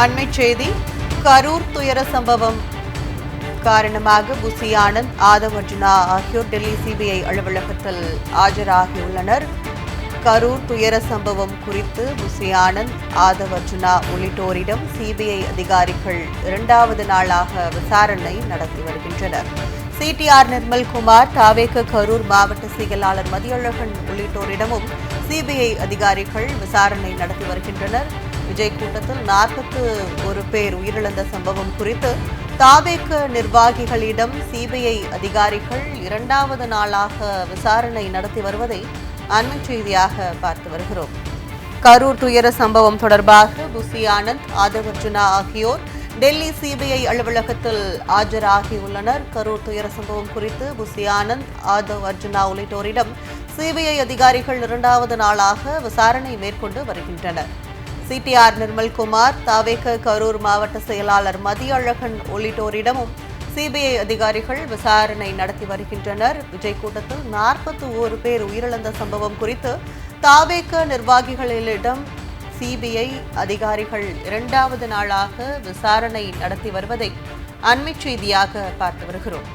அண்மைச் செய்தி கரூர் துயர சம்பவம் காரணமாக புசி ஆனந்த், ஆதவ் அர்ஜுனா ஆகியோர் டெல்லி சிபிஐ அலுவலகத்தில் ஆஜராகியுள்ளனர். கரூர் துயர சம்பவம் குறித்து புசி ஆனந்த், ஆதவ் அர்ஜுனா உள்ளிட்டோரிடம் சிபிஐ அதிகாரிகள் இரண்டாவது நாளாக விசாரணை நடத்தி வருகின்றனர். சிடிஆர் நிர்மல்குமார், தாவேக கரூர் மாவட்ட செயலாளர் மதியழகன் உள்ளிட்டோரிடமும் சிபிஐ அதிகாரிகள் விசாரணை நடத்தி வருகின்றனர். விஜய் கூட்டத்தில் 41 பேர் உயிரிழந்த சம்பவம் குறித்து தாவேக நிர்வாகிகளிடம் சிபிஐ அதிகாரிகள் இரண்டாவது நாளாக விசாரணை நடத்தி வருவதை அண்மைச் செய்தியாக பார்த்து வருகிறோம். கரூர் துயர சம்பவம் தொடர்பாக புசி ஆனந்த், ஆதவ் அர்ஜுனா ஆகியோர் டெல்லி சிபிஐ அலுவலகத்தில் ஆஜராகியுள்ளனர். கரூர் துயர சம்பவம் குறித்து புசி ஆனந்த், ஆதவ் அர்ஜுனா உள்ளிட்டோரிடம் சிபிஐ அதிகாரிகள் இரண்டாவது நாளாக விசாரணை மேற்கொண்டு வருகின்றனர். சிடிஆர் நிர்மல்குமார், தாவேக கரூர் மாவட்ட செயலாளர் மதியழகன் உள்ளிட்டோரிடமும் சிபிஐ அதிகாரிகள் விசாரணை நடத்தி வருகின்றனர். விஜய் கூட்டத்தில் 41 பேர் உயிரிழந்த சம்பவம் குறித்து தாவேக நிர்வாகிகளிடம் சிபிஐ அதிகாரிகள் இரண்டாவது நாளாக விசாரணை நடத்தி வருவதை அண்மைச் செய்தியாக பார்த்து வருகிறோம்.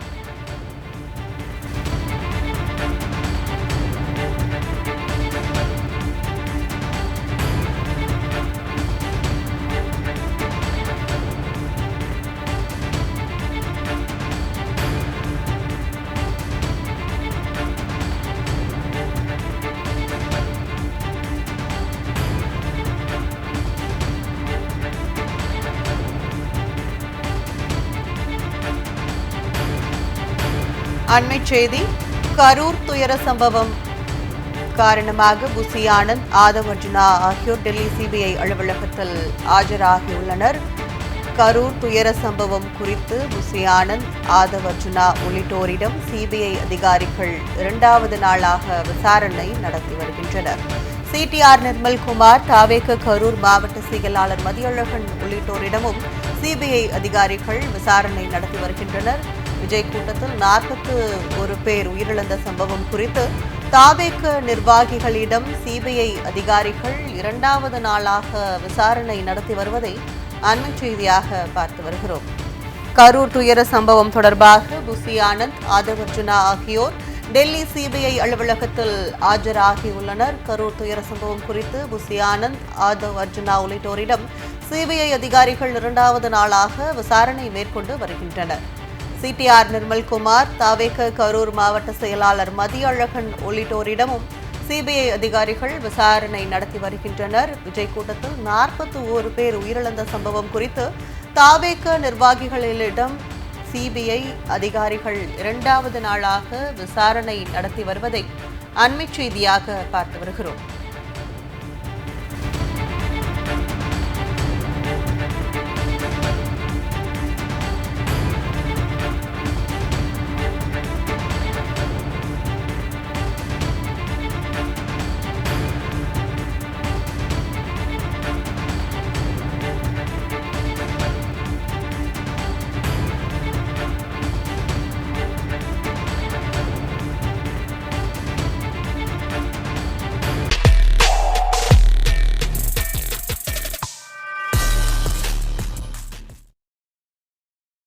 அண்மைச் செய்தி கரூர் துயர சம்பவம் காரணமாக புசி ஆனந்த், ஆதவ் அர்ஜுனா ஆகியோர் டெல்லி சிபிஐ அலுவலகத்தில் ஆஜராகியுள்ளனர். கரூர் துயர சம்பவம் குறித்து புசி ஆனந்த், ஆதவ் அர்ஜுனா உள்ளிட்டோரிடம் சிபிஐ அதிகாரிகள் இரண்டாவது நாளாக விசாரணை நடத்தி வருகின்றனர். சிடிஆர் நிர்மல்குமார், தாவேக கரூர் மாவட்ட செயலாளர் மதியழகன் உள்ளிட்டோரிடமும் சிபிஐ அதிகாரிகள் விசாரணை நடத்தி வருகின்றனர். விஜய் கூட்டத்தில் 41 பேர் உயிரிழந்த சம்பவம் குறித்து தாவேக நிர்வாகிகளிடம் சிபிஐ அதிகாரிகள் இரண்டாவது நாளாக விசாரணை நடத்தி வருவதை அண்மைச் செய்தியாக பார்த்து வருகிறோம். கரூர் துயர சம்பவம் தொடர்பாக புசி ஆனந்த், ஆதவ் அர்ஜுனா ஆகியோர் டெல்லி சிபிஐ அலுவலகத்தில் ஆஜராகியுள்ளனர். கரூர் துயர சம்பவம் குறித்து புசி ஆனந்த், ஆதவ் அர்ஜுனா உள்ளிட்டோரிடம் சிபிஐ அதிகாரிகள் இரண்டாவது நாளாக விசாரணை மேற்கொண்டு வருகின்றனர். சிடிஆர் நிர்மல்குமார், தாவேக கரூர் மாவட்ட செயலாளர் மதியழகன் உள்ளிட்டோரிடமும் சிபிஐ அதிகாரிகள் விசாரணை நடத்தி வருகின்றனர். விஜய் கூட்டத்தில் 41 பேர் உயிரிழந்த சம்பவம் குறித்து தாவேக நிர்வாகிகளிடம் சிபிஐ அதிகாரிகள் இரண்டாவது நாளாக விசாரணை நடத்தி வருவதை அண்மைச் செய்தியாக பார்த்து வருகிறோம்.